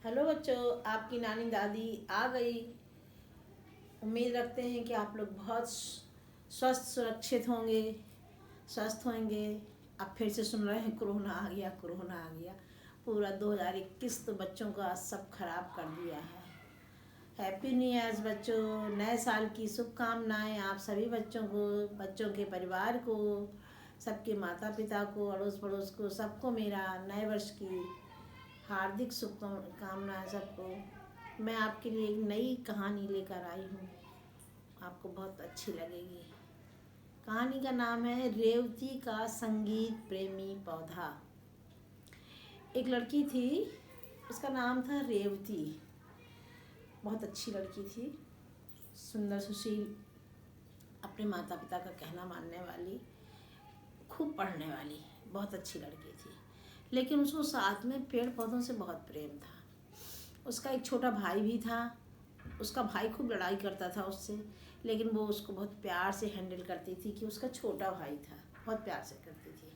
Hello बच्चों, आपकी नानी दादी आ गई। उम्मीद रखते हैं कि आप लोग बहुत स्वस्थ सुरक्षित होंगे, स्वस्थ होंगे। अब फिर से सुन रहे हैं कोरोना आ गया, कोरोना आ गया। पूरा 2021 तो बच्चों का सब खराब कर दिया है। हैप्पी न्यू ईयर बच्चों, नए साल की शुभकामनाएं आप सभी बच्चों को, बच्चों के परिवार को, सबके माता पिता को, अड़ोस पड़ोस को, सबको मेरा नए वर्ष की हार्दिक शुभकामनाएं सबको। मैं आपके लिए एक नई कहानी लेकर आई हूँ, आपको बहुत अच्छी लगेगी। कहानी का नाम है रेवती का संगीत प्रेमी पौधा। एक लड़की थी, उसका नाम था रेवती। बहुत अच्छी लड़की थी, सुंदर सुशील, अपने माता पिता का कहना मानने वाली, खूब पढ़ने वाली, बहुत अच्छी लड़की थी। लेकिन उसको साथ में पेड़ पौधों से बहुत प्रेम था। उसका एक छोटा भाई भी था। उसका भाई खूब लड़ाई करता था उससे, लेकिन वो उसको बहुत प्यार से हैंडल करती थी कि उसका छोटा भाई था, बहुत प्यार से करती थी।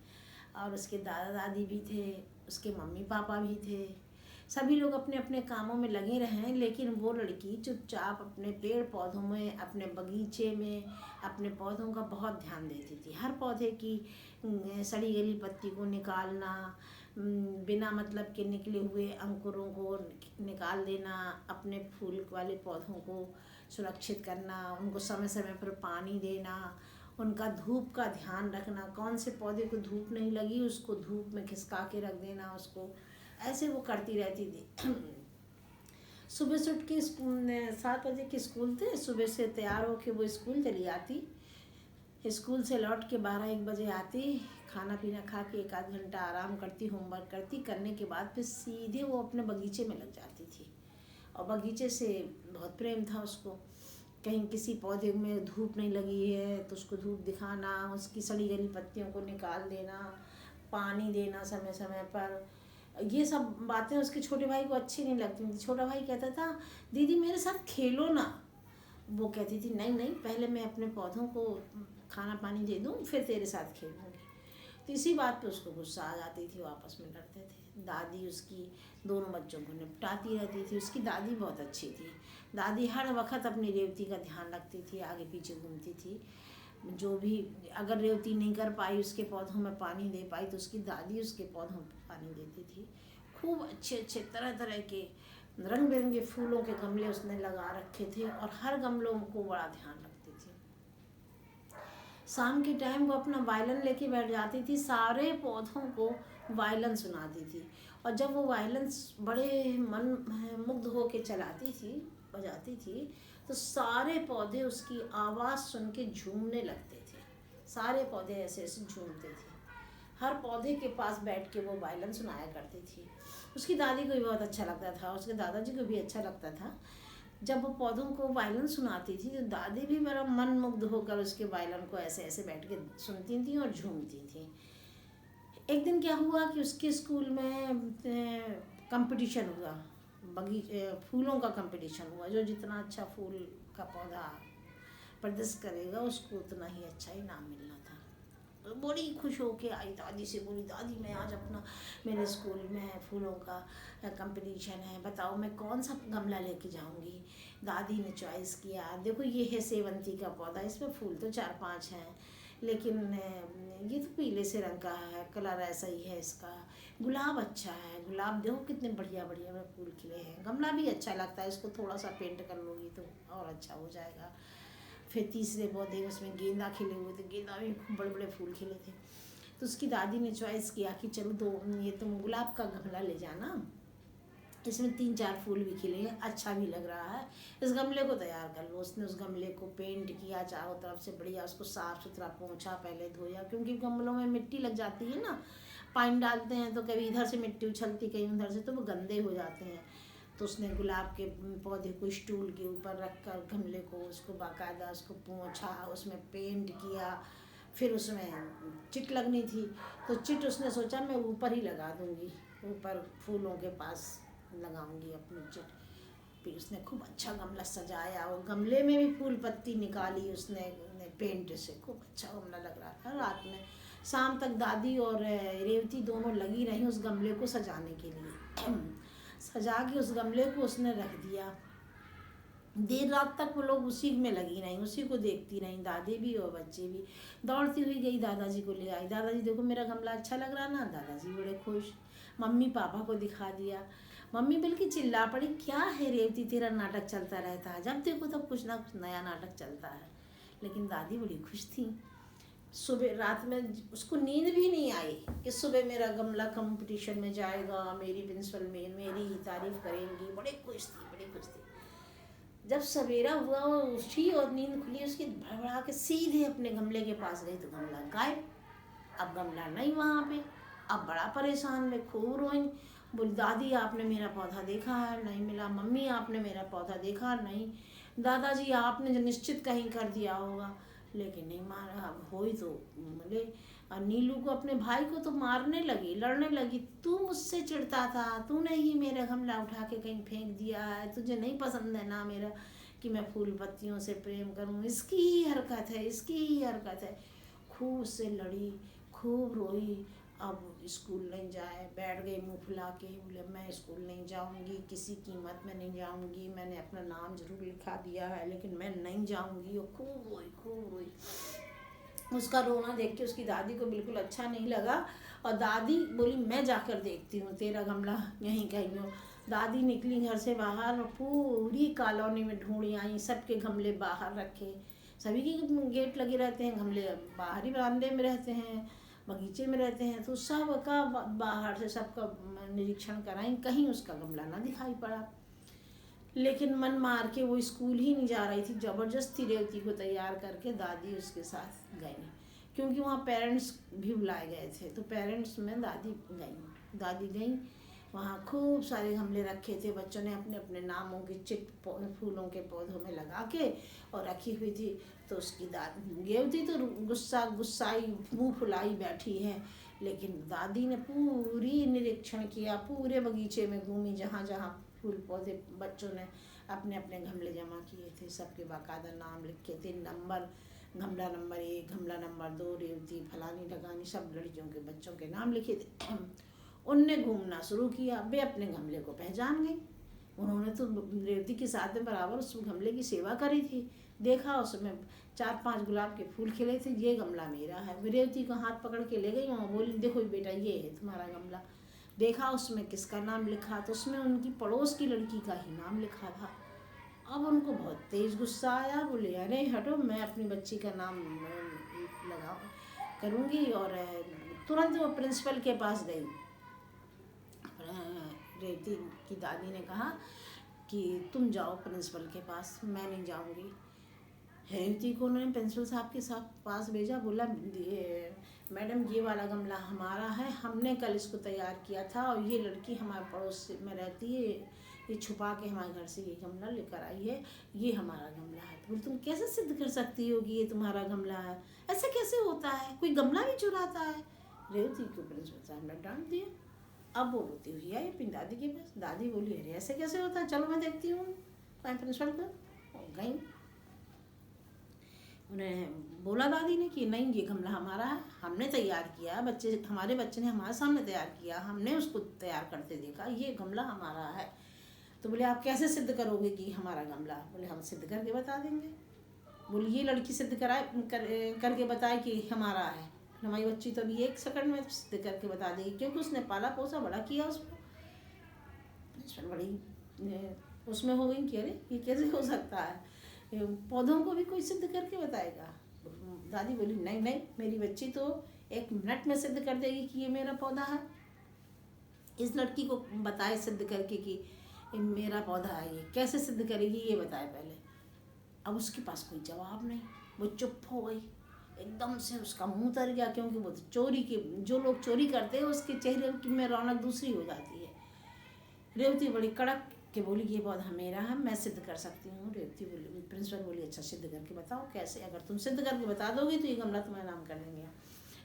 और उसके दादा दादी भी थे, उसके मम्मी पापा भी थे। सभी लोग अपने अपने कामों में लगे रहे, लेकिन वो लड़की चुपचाप अपने पेड़ पौधों में, अपने बगीचे में, अपने पौधों का बहुत ध्यान देती थी। हर पौधे की सड़ी गली पत्ती को निकालना, बिना मतलब के निकले हुए अंकुरों को निकाल देना, अपने फूल वाले पौधों को सुरक्षित करना, उनको समय समय पर पानी देना, उनका धूप का ध्यान रखना। कौन से पौधे को धूप नहीं लगी उसको धूप में खिसका के रख देना उसको, ऐसे वो करती रहती थी। सुबह से उठ के 7 बजे के स्कूल थे, सुबह से तैयार होके वो स्कूल चली आती। स्कूल से लौट के 12-1 बजे आती, खाना पीना खा के 1 आध घंटा आराम करती, होमवर्क करती, करने के बाद फिर सीधे वो अपने बगीचे में लग जाती थी। और बगीचे से बहुत प्रेम था उसको। कहीं किसी पौधे में धूप नहीं लगी है तो उसको धूप दिखाना, उसकी सड़ी गली पत्तियों को निकाल देना, पानी देना समय समय पर। ये सब बातें उसके छोटे भाई को अच्छी नहीं लगती थी। छोटा भाई कहता था, दीदी मेरे साथ खेलो ना। वो कहती थी, नहीं नहीं, पहले मैं अपने पौधों को खाना पानी दे दूँ, फिर तेरे साथ खेलूँगी। तो इसी बात पे उसको गुस्सा आ जाती थी, वो आपस में लड़ते थे। दादी उसकी दोनों बच्चों को निपटाती रहती थी। उसकी दादी बहुत अच्छी थी। दादी हर वक्त अपनी रेवती का ध्यान रखती थी, आगे पीछे घूमती थी। जो भी, अगर रेवती नहीं कर पाई, उसके पौधों में पानी दे पाई, तो उसकी दादी उसके पौधों में पानी देती थी। खूब अच्छे अच्छे तरह तरह के रंग बिरंगे फूलों के गमले उसने लगा रखे थे, और हर गमलों को बड़ा ध्यान रखती थी। शाम के टाइम वो अपना वायलिन लेके बैठ जाती थी, सारे पौधों को वायलिन सुनाती थी। और जब वो वायलिन बड़े मन मुग्ध होके चलाती थी, बजाती थी, तो सारे पौधे उसकी आवाज़ सुन के झूमने लगते थे। सारे पौधे ऐसे ऐसे झूमते थे। हर पौधे के पास बैठ के वो वायलिन सुनाया करती थी। उसकी दादी को भी बहुत अच्छा लगता था, उसके दादाजी को भी अच्छा लगता था। जब वो पौधों को वायलिन सुनाती थी तो दादी भी मेरा मन मुग्ध होकर उसके वायलिन को ऐसे ऐसे बैठ के सुनती थी और झूमती थी। एक दिन क्या हुआ कि उसके स्कूल में कंपटीशन हुआ, फूलों का कंपटीशन हुआ। जो जितना अच्छा फूल का पौधा प्रदर्शित करेगा उसको उतना ही अच्छा इनाम मिलना था। तो बड़ी खुश होके आई, दादी से बोली, दादी मैं आज अपना, मेरे स्कूल में फूलों का कंपटीशन है, बताओ मैं कौन सा गमला लेके जाऊंगी। दादी ने चॉइस किया, देखो ये है सेवंती का पौधा, इसमें फूल तो 4-5 हैं, लेकिन ये तो पीले से रंग का है, कलर ऐसा ही है इसका। गुलाब अच्छा है, गुलाब देखो कितने बढ़िया बढ़िया में फूल खिले हैं। गमला भी अच्छा लगता है, इसको थोड़ा सा पेंट कर लोगी तो और अच्छा हो जाएगा। फिर तीसरे पौधे उसमें गेंदा खिले हुए थे, गेंदा में खूब बड़े बड़े फूल खिले थे। तो उसकी दादी ने चॉइस किया कि चलो ये तुम गुलाब का गमला ले जाना, इसमें 3-4 फूल भी खिले हैं, अच्छा भी लग रहा है, इस गमले को तैयार कर लो। उसने उस गमले को पेंट किया चारों तरफ से बढ़िया, उसको साफ़ सुथरा पोंछा, पहले धोया, क्योंकि गमलों में मिट्टी लग जाती है ना, पानी डालते हैं तो कभी इधर से मिट्टी उछलती, कहीं उधर से, तो वो गंदे हो जाते हैं। तो उसने गुलाब के पौधे को स्टूल के ऊपर रख कर गमले को, उसको बाकायदा उसको पोंछा, उसमें पेंट किया। फिर उसमें चिट लगनी थी, तो चिट उसने सोचा मैं ऊपर ही लगा दूँगी, ऊपर फूलों के पास लगाऊंगी अपनी चिट। फिर उसने खूब अच्छा गमला सजाया, और गमले में भी फूल पत्ती निकाली उसने पेंट से, खूब अच्छा गमला लग रहा था। रात में शाम तक दादी और रेवती दोनों लगी रही उस गमले को सजाने के लिए। सजा के उस गमले को उसने रख दिया। देर रात तक वो लोग उसी में लगी रही, उसी को देखती रही, दादी भी और बच्चे भी। दौड़ती हुई गई, दादाजी को ले आई। दादाजी देखो मेरा गमला अच्छा लग रहा ना। दादाजी बड़े खुश। मम्मी पापा को दिखा दिया। मम्मी बल्कि चिल्ला पड़ी, क्या है रेवती तेरा नाटक चलता रहता है, जब देखो तब कुछ ना कुछ नया नाटक चलता है। लेकिन दादी बड़ी खुश थी। सुबह रात में उसको नींद भी नहीं आई कि सुबह मेरा गमला कंपटीशन में जाएगा, मेरी प्रिंसिपल में मेरी ही तारीफ करेंगी। बड़े खुश थी, बड़ी खुश थी। जब सवेरा हुआ वो उठी और नींद खुली उसकी, भड़बड़ा के सीधे अपने गमले के पास गई तो गमला गायब। अब गमला नहीं वहाँ पे। अब बड़ा परेशान में खूब रोई। बोली दादी आपने मेरा पौधा देखा है? नहीं मिला। मम्मी आपने मेरा पौधा देखा? नहीं। दादाजी आपने जो निश्चित कहीं कर दिया होगा। लेकिन नहीं मारा। अब हो ही तो बोले, और नीलू को अपने भाई को तो मारने लगी, लड़ने लगी। तू मुझसे चिढ़ता था, तूने ही मेरा गमला उठा के कहीं फेंक दिया है, तुझे नहीं पसंद है ना मेरा कि मैं फूल पत्तियों से प्रेम करूं, इसकी ही हरकत है, इसकी ही हरकत है। खूब उससे लड़ी, खूब रोई। अब स्कूल नहीं जाए, बैठ गई मुँह फुला के। बोले मैं स्कूल नहीं जाऊंगी, किसी कीमत में नहीं जाऊंगी, मैंने अपना नाम जरूर लिखा दिया है लेकिन मैं नहीं जाऊंगी। और खूब रोई, खूब रोई। उसका रोना देख के उसकी दादी को बिल्कुल अच्छा नहीं लगा और दादी बोली मैं जाकर देखती हूँ तेरा गमला यहीं कहीं हो। दादी निकली घर से बाहर और पूरी कॉलोनी में ढूंढी आई, सबके गमले बाहर रखे। सभी के गेट लगे रहते हैं, गमले बाहरी बरामदे में रहते हैं, बगीचे में रहते हैं, तो सबका बाहर से सबका निरीक्षण कराई, कहीं उसका गमला ना दिखाई पड़ा। लेकिन मन मार के वो स्कूल ही नहीं जा रही थी। ज़बरदस्ती रेवती को तैयार करके दादी उसके साथ गई, क्योंकि वहाँ पेरेंट्स भी बुलाए गए थे। तो पेरेंट्स में दादी गई। वहाँ खूब सारे गमले रखे थे, बच्चों ने अपने अपने नामों की चिट फूलों के पौधों में लगा के और रखी हुई थी। तो उसकी रेवती तो गुस्साई मुँह फुलाई बैठी है। लेकिन दादी ने पूरी निरीक्षण किया, पूरे बगीचे में घूमी, जहाँ जहाँ फूल पौधे बच्चों ने अपने अपने गमले जमा किए थे, सबके बाकायदा नाम लिखे थे, नंबर, गमला नंबर 1, गमला नंबर 2, रेवती फलानी ढगानी, सब लड़कियों के बच्चों के नाम लिखे थे। उनने घूमना शुरू किया, वे अपने गमले को पहचान गई। उन्होंने तो रेवती के साथ में बराबर उस गमले की सेवा करी थी। देखा उसमें 4-5 गुलाब के फूल खिले थे, ये गमला मेरा है। रेवती को हाथ पकड़ के ले गई वहाँ, बोली देखो बेटा ये है तुम्हारा गमला। देखा उसमें किसका नाम लिखा, तो उसमें उनकी पड़ोस की लड़की का ही नाम लिखा था। अब उनको बहुत तेज गुस्सा आया। बोले अरे हटो, मैं अपनी बच्ची का नाम लगा करूँगी। और तुरंत वो प्रिंसिपल के पास गई। रेवती की दादी ने कहा कि तुम जाओ प्रिंसिपल के पास, मैं नहीं जाऊँगी। रेवती को उन्होंने प्रिंसिपल साहब के साथ पास भेजा। बोला मैडम ये वाला गमला हमारा है, हमने कल इसको तैयार किया था और ये लड़की हमारे पड़ोस में रहती है, ये छुपा के हमारे घर से ये गमला लेकर आई है, ये हमारा गमला है। तो बोले तुम कैसे सिद्ध कर सकती हो कि ये तुम्हारा गमला है? ऐसे कैसे होता है, कोई गमला भी चुराता है? रेवती को प्रिंसिपल साहब ने डांट दिया। अब वो रोती हुई आई अपनी दादी के पास। दादी बोली अरे ऐसे कैसे होता है, चलो मैं देखती हूँ प्रिंसिपल को। गई, उन्हें बोला दादी ने कि नहीं ये गमला हमारा है, हमने तैयार किया, हमारे बच्चे ने हमारे सामने तैयार किया, हमने उसको तैयार करते देखा, ये गमला हमारा है। तो बोले आप कैसे सिद्ध करोगे कि हमारा गमला? बोले हम सिद्ध करके बता देंगे। बोले ये लड़की सिद्ध करके बताए कि हमारा है। हमारी बच्ची तो अभी 1 सेकंड में सिद्ध करके बता देगी, क्योंकि उसने पाला पोसा बड़ा किया उसको। बड़ी उसमें हो गई कि अरे ये कैसे हो सकता है, पौधों को भी कोई सिद्ध करके बताएगा? दादी बोली नहीं नहीं, मेरी बच्ची तो 1 मिनट में सिद्ध कर देगी कि ये मेरा पौधा है। इस लड़की को बताए सिद्ध करके कि मेरा पौधा है, ये कैसे सिद्ध करेगी ये बताए पहले। अब उसके पास कोई जवाब नहीं, वो चुप हो गई। एकदम से उसका मुंह तर गया, क्योंकि वो जो लोग चोरी करते हैं उसके चेहरे में रौनक दूसरी हो जाती है। रेवती बड़ी कड़क के बोली ये पौधा मेरा है, मैं सिद्ध कर सकती हूँ। रेवती बोली, प्रिंसिपल बोली अच्छा सिद्ध करके बताओ कैसे, अगर तुम सिद्ध करके बता दोगी तो ये गमला तुम्हारा नाम कर देंगे।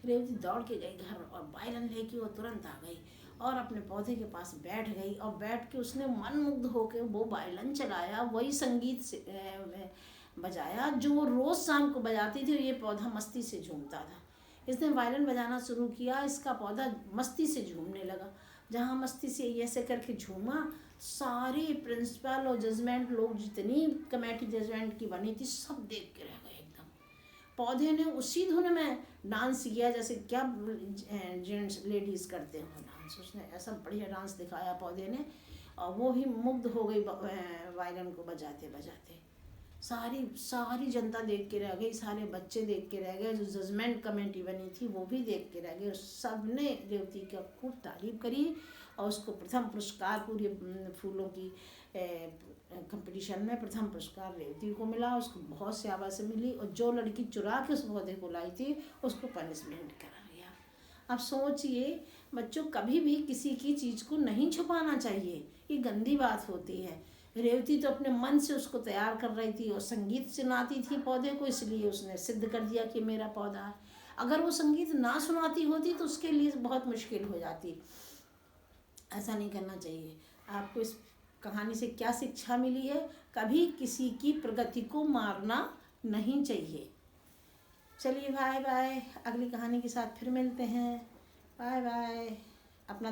रेवती दौड़ के गई घर और वायलन लेके वो तुरंत आ गई और अपने पौधे के पास बैठ गई और बैठ के उसने मनमुग्ध होकर वो वायलन चलाया, वही संगीत से बजाया जो वो रोज़ शाम को बजाती थी। ये पौधा मस्ती से झूमता था। इसने वायलिन बजाना शुरू किया, इसका पौधा मस्ती से झूमने लगा। जहाँ मस्ती से ऐसे करके झूमा, सारे प्रिंसिपल और जजमेंट लोग, जितनी कमेटी जजमेंट की बनी थी, सब देख के रह गए एकदम। पौधे ने उसी धुन में डांस किया जैसे क्या जेंट्स लेडीज़ करते हो डांस, उसने ऐसा बढ़िया डांस दिखाया पौधे ने, और वो ही मुग्ध हो गई वायलिन को बजाते बजाते। सारी सारी जनता देख के रह गई, सारे बच्चे देख के रह गए, जो जजमेंट कमेटी बनी थी वो भी देख के रह गए। सब ने रेवती का खूब तारीफ करी और उसको प्रथम पुरस्कार, पूरे फूलों की कंपटीशन में प्रथम पुरस्कार रेवती को मिला। उसको बहुत शाबाशी मिली, और जो लड़की चुरा के उस पौधे को लाई थी उसको पनिशमेंट करा गया। अब सोचिए बच्चों, कभी भी किसी की चीज़ को नहीं छुपाना चाहिए, ये गंदी बात होती है। रेवती तो अपने मन से उसको तैयार कर रही थी और संगीत सुनाती थी पौधे को, इसलिए उसने सिद्ध कर दिया कि मेरा पौधा है। अगर वो संगीत ना सुनाती होती तो उसके लिए बहुत मुश्किल हो जाती। ऐसा नहीं करना चाहिए। आपको इस कहानी से क्या शिक्षा मिली है? कभी किसी की प्रगति को मारना नहीं चाहिए। चलिए बाय बाय, अगली कहानी के साथ फिर मिलते हैं। बाय बाय, अपना